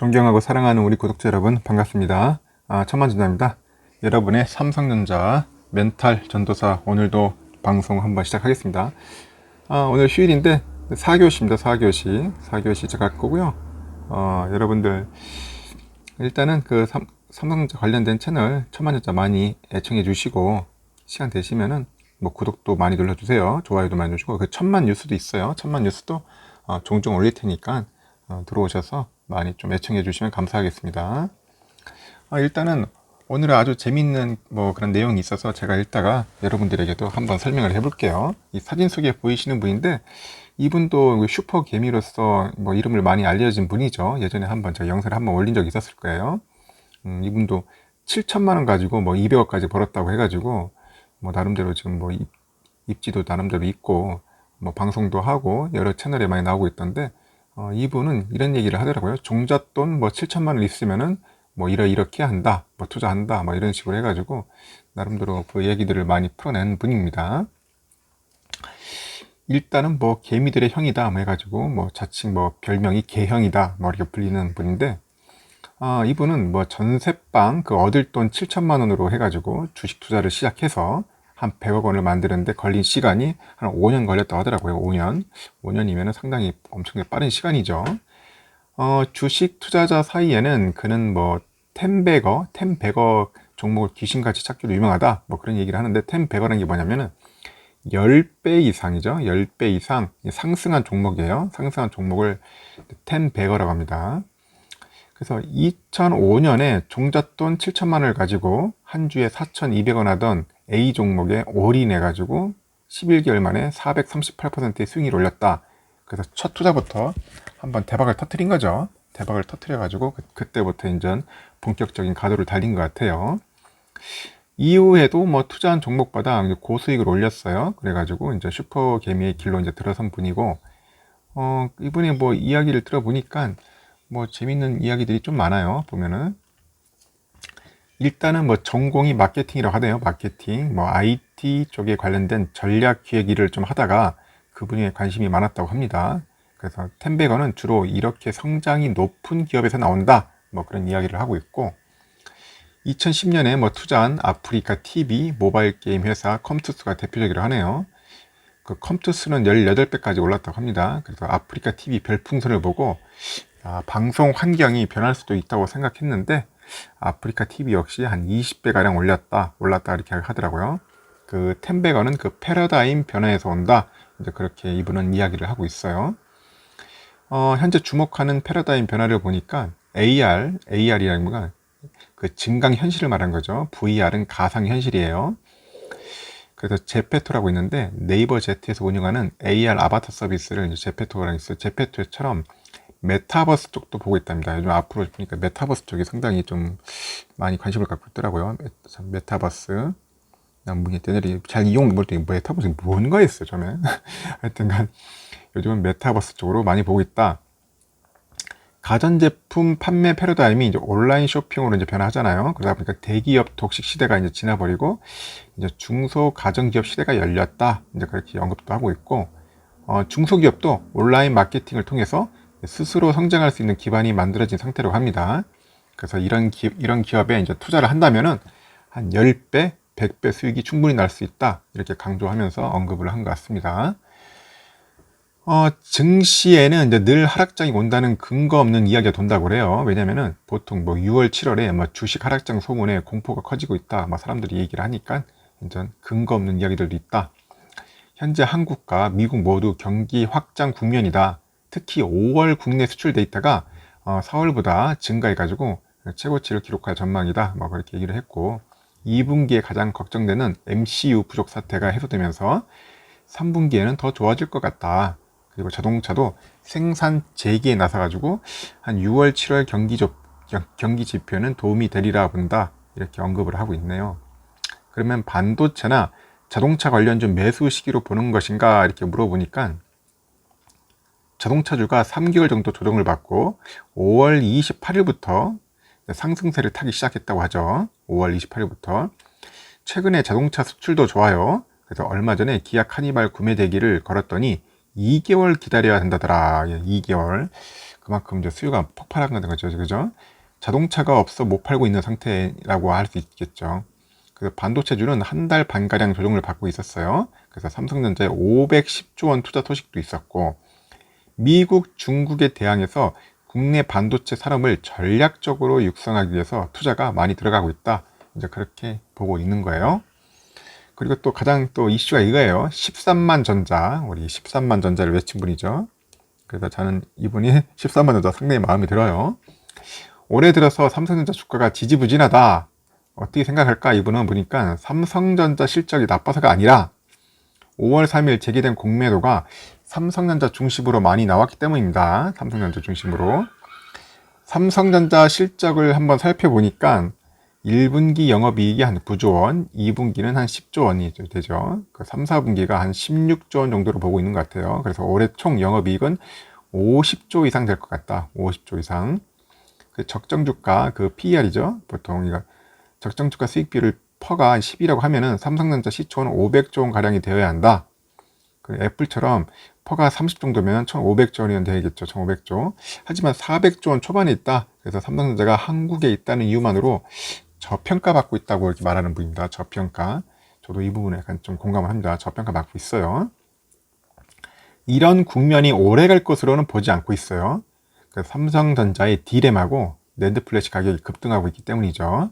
존경하고 사랑하는 우리 구독자 여러분 반갑습니다. 천만전자입니다. 여러분의 삼성전자 멘탈 전도사 오늘도 방송 한번 시작하겠습니다. 오늘 휴일인데 4교시입니다. 4교시 시작할 거고요. 여러분들 일단은 그 삼성전자 관련된 채널 천만전자 많이 애청해 주시고 시간 되시면은 뭐 구독도 많이 눌러주세요. 좋아요도 많이 누르시고 그 천만 뉴스도 있어요. 천만 뉴스도 종종 올릴 테니까 들어오셔서 많이 좀 애청해 주시면 감사하겠습니다. 일단은 오늘은 아주 재밌는 뭐 그런 내용이 있어서 제가 읽다가 여러분들에게도 한번 설명을 해볼게요. 이 사진 속에 보이시는 분인데 이분도 슈퍼 개미로서 뭐 이름을 많이 알려진 분이죠. 예전에 한번 제가 영상을 한번 올린 적이 있었을 거예요. 이분도 7천만 원 가지고 뭐 200억까지 벌었다고 해가지고 뭐 나름대로 지금 뭐 입지도 나름대로 있고 뭐 방송도 하고 여러 채널에 많이 나오고 있던데 이분은 이런 얘기를 하더라고요. 종잣돈 뭐 7천만 원 있으면은 뭐 이렇게 한다, 뭐 투자한다, 뭐 이런 식으로 해가지고 나름대로 그 얘기들을 많이 풀어낸 분입니다. 일단은 뭐 개미들의 형이다, 뭐 해가지고 뭐 자칭 뭐 별명이 개형이다, 뭐 이렇게 불리는 분인데 이분은 뭐 전세방 그 얻을 돈 7천만 원으로 해가지고 주식 투자를 시작해서 한 100억 원을 만드는데 걸린 시간이 한 5년 걸렸다고 하더라고요. 5년이면 상당히 엄청나게 빠른 시간이죠. 주식 투자자 사이에는 그는 뭐 텐베거 종목을 귀신같이 찾기로 유명하다, 뭐 그런 얘기를 하는데 텐베거라는 게 뭐냐면은 10배 이상이죠. 10배 이상 상승한 종목이에요. 상승한 종목을 텐베거라고 합니다. 그래서 2005년에 종잣돈 7천만 원을 가지고 한 주에 4,200원 하던 A 종목에 올인해가지고 11개월 만에 438%의 수익을 올렸다. 그래서 첫 투자부터 한번 대박을 터뜨린 거죠. 대박을 터뜨려가지고 그때부터 이제 본격적인 가도를 달린 것 같아요. 이후에도 뭐 투자한 종목마다 고수익을 올렸어요. 그래가지고 이제 슈퍼개미의 길로 이제 들어선 분이고, 이분의 뭐 이야기를 들어보니까 뭐 재밌는 이야기들이 좀 많아요. 보면은 일단은 뭐 전공이 마케팅이라고 하네요. 마케팅, 뭐 IT 쪽에 관련된 전략 기획 일을 좀 하다가 그분이 관심이 많았다고 합니다. 그래서 텐베거는 주로 이렇게 성장이 높은 기업에서 나온다, 뭐 그런 이야기를 하고 있고, 2010년에 뭐 투자한 아프리카 TV 모바일 게임 회사 컴투스가 대표적이라고 하네요. 그 컴투스는 18배까지 올랐다고 합니다. 그래서 아프리카 TV 별풍선을 보고 방송 환경이 변할 수도 있다고 생각했는데 아프리카 TV 역시 한 20배 가량 올랐다 이렇게 하더라고요. 그 텐베거는 그 패러다임 변화에서 온다, 이제 그렇게 이분은 이야기를 하고 있어요. 현재 주목하는 패러다임 변화를 보니까 AR이라는 거가 그 증강현실을 말한 거죠. VR은 가상현실이에요. 그래서 제페토라고 있는데 네이버 Z에서 운영하는 AR 아바타 서비스를 이제 제페토라고 있어요. 제페토처럼 메타버스 쪽도 보고 있답니다. 요즘 앞으로 보니까 메타버스 쪽이 상당히 좀 많이 관심을 갖고 있더라고요. 메타버스. 얘네들이 잘 이용 못했더니 메타버스가 뭔가 했어요, 처음에. 하여튼간 요즘은 메타버스 쪽으로 많이 보고 있다. 가전제품 판매 패러다임이 이제 온라인 쇼핑으로 이제 변화하잖아요. 그러다 보니까 대기업 독식 시대가 이제 지나버리고 이제 중소 가정기업 시대가 열렸다, 이제 그렇게 언급도 하고 있고, 중소기업도 온라인 마케팅을 통해서 스스로 성장할 수 있는 기반이 만들어진 상태라고 합니다. 그래서 이런 기업에 이제 투자를 한다면은 한 10배, 100배 수익이 충분히 날 수 있다, 이렇게 강조하면서 언급을 한 것 같습니다. 증시에는 이제 늘 하락장이 온다는 근거 없는 이야기가 돈다고 그래요. 왜냐면은 보통 뭐 6월, 7월에 뭐 주식 하락장 소문에 공포가 커지고 있다, 막 사람들이 얘기를 하니까 이제 근거 없는 이야기들도 있다. 현재 한국과 미국 모두 경기 확장 국면이다. 특히 5월 국내 수출 데이터가 4월보다 증가해가지고 최고치를 기록할 전망이다, 뭐 그렇게 얘기를 했고, 2분기에 가장 걱정되는 MCU 부족 사태가 해소되면서 3분기에는 더 좋아질 것 같다. 그리고 자동차도 생산 재기에 나서가지고 한 6월, 7월 경기 지표는 도움이 되리라 본다, 이렇게 언급을 하고 있네요. 그러면 반도체나 자동차 관련 좀 매수 시기로 보는 것인가, 이렇게 물어보니까 자동차주가 3개월 정도 조정을 받고 5월 28일부터 상승세를 타기 시작했다고 하죠. 5월 28일부터. 최근에 자동차 수출도 좋아요. 그래서 얼마 전에 기아 카니발 구매 대기를 걸었더니 2개월 기다려야 된다더라. 2개월. 그만큼 이제 수요가 폭발한 거죠. 그죠? 자동차가 없어 못 팔고 있는 상태라고 할 수 있겠죠. 그래서 반도체주는 한 달 반가량 조정을 받고 있었어요. 그래서 삼성전자에 510조 원 투자 소식도 있었고, 미국, 중국에 대항해서 국내 반도체 산업을 전략적으로 육성하기 위해서 투자가 많이 들어가고 있다. 이제 그렇게 보고 있는 거예요. 그리고 또 가장 또 이슈가 이거예요. 13만 전자, 우리 13만 전자를 외친 분이죠. 그래서 저는 이분이 13만 전자 상당히 마음에 들어요. 올해 들어서 삼성전자 주가가 지지부진하다. 어떻게 생각할까? 이분은 보니까 삼성전자 실적이 나빠서가 아니라 5월 3일 제기된 공매도가 삼성전자 중심으로 많이 나왔기 때문입니다. 삼성전자 중심으로. 삼성전자 실적을 한번 살펴보니까 1분기 영업이익이 한 9조 원, 2분기는 한 10조 원이 되죠. 그 3, 4분기가 한 16조 원 정도로 보고 있는 것 같아요. 그래서 올해 총 영업이익은 50조 이상 될 것 같다. 50조 이상. 그 적정주가, 그 PER이죠. 보통 이거 적정주가 수익비율을 퍼가 10이라고 하면은 삼성전자 시초는 500조 원 가량이 되어야 한다. 그 애플처럼 퍼가 30 정도면 1,500조 원이면 되겠죠. 1,500조. 하지만 400조 원 초반에 있다. 그래서 삼성전자가 한국에 있다는 이유만으로 저평가받고 있다고 이렇게 말하는 분입니다. 저평가. 저도 이 부분에 약간 좀 공감을 합니다. 저평가 받고 있어요. 이런 국면이 오래 갈 것으로는 보지 않고 있어요. 그래서 삼성전자의 D램하고 낸드 플래시 가격이 급등하고 있기 때문이죠.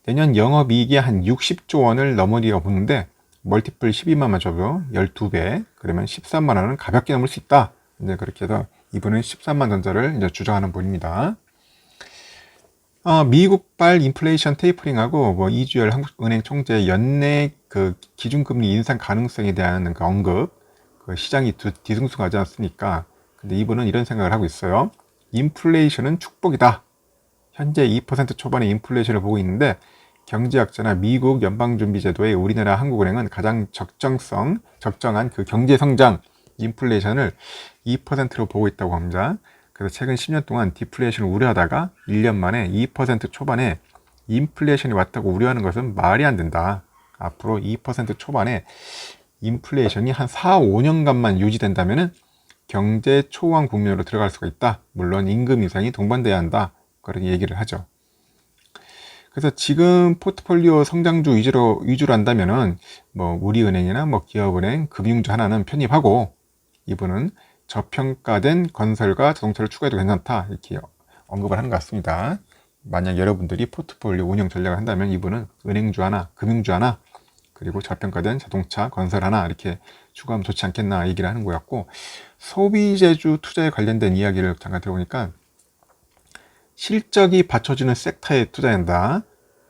내년 영업이익이 한 60조 원을 넘으리어 보는데 멀티플 12만만 줘도 12배, 그러면 13만 원은 가볍게 넘을 수 있다. 이제 그렇게 해서 이분은 13만 전자를 이제 주장하는 분입니다. 미국발 인플레이션 테이퍼링하고 뭐 이주열 한국은행 총재 연내 그 기준금리 인상 가능성에 대한 그 언급, 그 시장이 뒤숭숭하지 않습니까? 근데 이분은 이런 생각을 하고 있어요. 인플레이션은 축복이다. 현재 2% 초반의 인플레이션을 보고 있는데 경제학자나 미국 연방준비제도의 우리나라 한국은행은 가장 적정한 그 경제성장, 인플레이션을 2%로 보고 있다고 합니다. 그래서 최근 10년 동안 디플레이션을 우려하다가 1년 만에 2% 초반에 인플레이션이 왔다고 우려하는 것은 말이 안 된다. 앞으로 2% 초반에 인플레이션이 한 4, 5년간만 유지된다면 경제 초호황 국면으로 들어갈 수가 있다. 물론 임금 인상이 동반돼야 한다. 그런 얘기를 하죠. 그래서 지금 포트폴리오 성장주 위주로 한다면은 뭐 우리은행이나 뭐 기업은행, 금융주 하나는 편입하고 이분은 저평가된 건설과 자동차를 추가해도 괜찮다 이렇게 언급을 하는 것 같습니다. 만약 여러분들이 포트폴리오 운영 전략을 한다면 이분은 은행주 하나, 금융주 하나, 그리고 저평가된 자동차, 건설 하나 이렇게 추가하면 좋지 않겠나 얘기를 하는 것 같고, 소비재주 투자에 관련된 이야기를 잠깐 들어보니까 실적이 받쳐주는 섹터에 투자한다.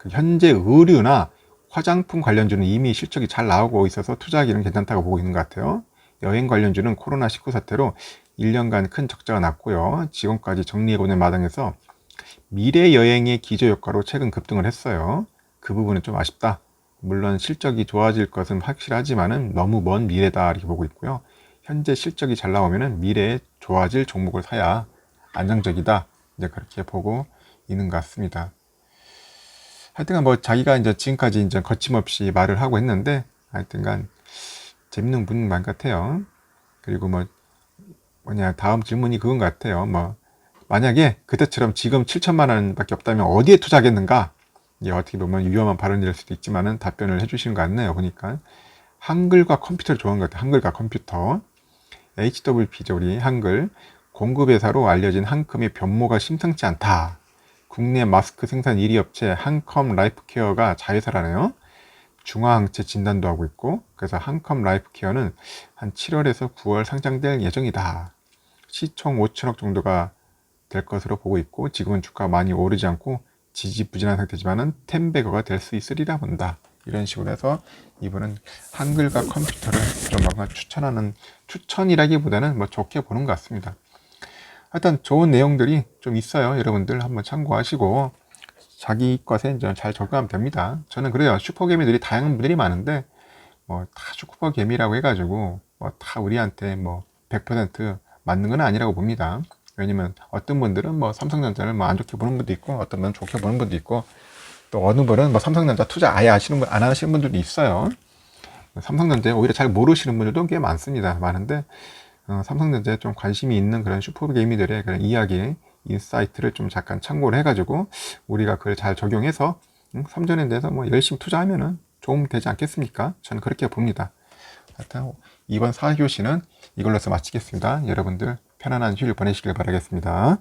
현재 의류나 화장품 관련주는 이미 실적이 잘 나오고 있어서 투자하기는 괜찮다고 보고 있는 것 같아요. 여행 관련주는 코로나19 사태로 1년간 큰 적자가 났고요. 지금까지 정리해보는 마당에서 미래 여행의 기저효과로 최근 급등을 했어요. 그 부분은 좀 아쉽다. 물론 실적이 좋아질 것은 확실하지만은 너무 먼 미래다 이렇게 보고 있고요. 현재 실적이 잘 나오면은 미래에 좋아질 종목을 사야 안정적이다. 이제 그렇게 보고 있는 것 같습니다. 하여튼간 뭐 자기가 이제 지금까지 이제 거침없이 말을 하고 했는데 하여튼간 재밌는 분인 것 같아요. 그리고 다음 질문이 그건 것 같아요. 만약에 그때처럼 지금 7천만 원밖에 없다면 어디에 투자하겠는가? 이게 어떻게 보면 위험한 발언이 될 수도 있지만은 답변을 해주시는 것 같네요. 보니까 한글과 컴퓨터를 좋아하는 것 같아요. 한글과 컴퓨터. HWP죠, 우리 한글. 공급회사로 알려진 한컴의 변모가 심상치 않다. 국내 마스크 생산 1위 업체 한컴 라이프케어가 자회사라네요. 중화항체 진단도 하고 있고, 그래서 한컴 라이프케어는 한 7월에서 9월 상장될 예정이다. 시총 5천억 정도가 될 것으로 보고 있고, 지금은 주가가 많이 오르지 않고 지지부진한 상태지만은 10배거가 될 수 있으리라 본다. 이런 식으로 해서 이분은 한글과 컴퓨터를 좀 뭔가 추천이라기보다는 좋게 보는 것 같습니다. 하여튼 좋은 내용들이 좀 있어요. 여러분들 한번 참고하시고 자기 것에 이제 잘 적용하면 됩니다. 저는 그래요. 슈퍼개미들이 다양한 분들이 많은데 다 슈퍼개미라고 해가지고 다 우리한테 100% 맞는 건 아니라고 봅니다. 왜냐면 어떤 분들은 삼성전자를 안 좋게 보는 분도 있고 어떤 분은 좋게 보는 분도 있고 또 어느 분은 삼성전자 투자 아예 안 하시는 분들도 있어요. 삼성전자에 오히려 잘 모르시는 분들도 꽤 많습니다. 많은데 삼성전자에 좀 관심이 있는 그런 슈퍼게이미들의 그런 이야기, 인사이트를 좀 잠깐 참고를 해가지고 우리가 그걸 잘 적용해서 삼성전자에 뭐 열심히 투자하면은 도움 되지 않겠습니까? 저는 그렇게 봅니다. 하여튼 이번 4교시는 이걸로서 마치겠습니다. 여러분들 편안한 휴일 보내시길 바라겠습니다.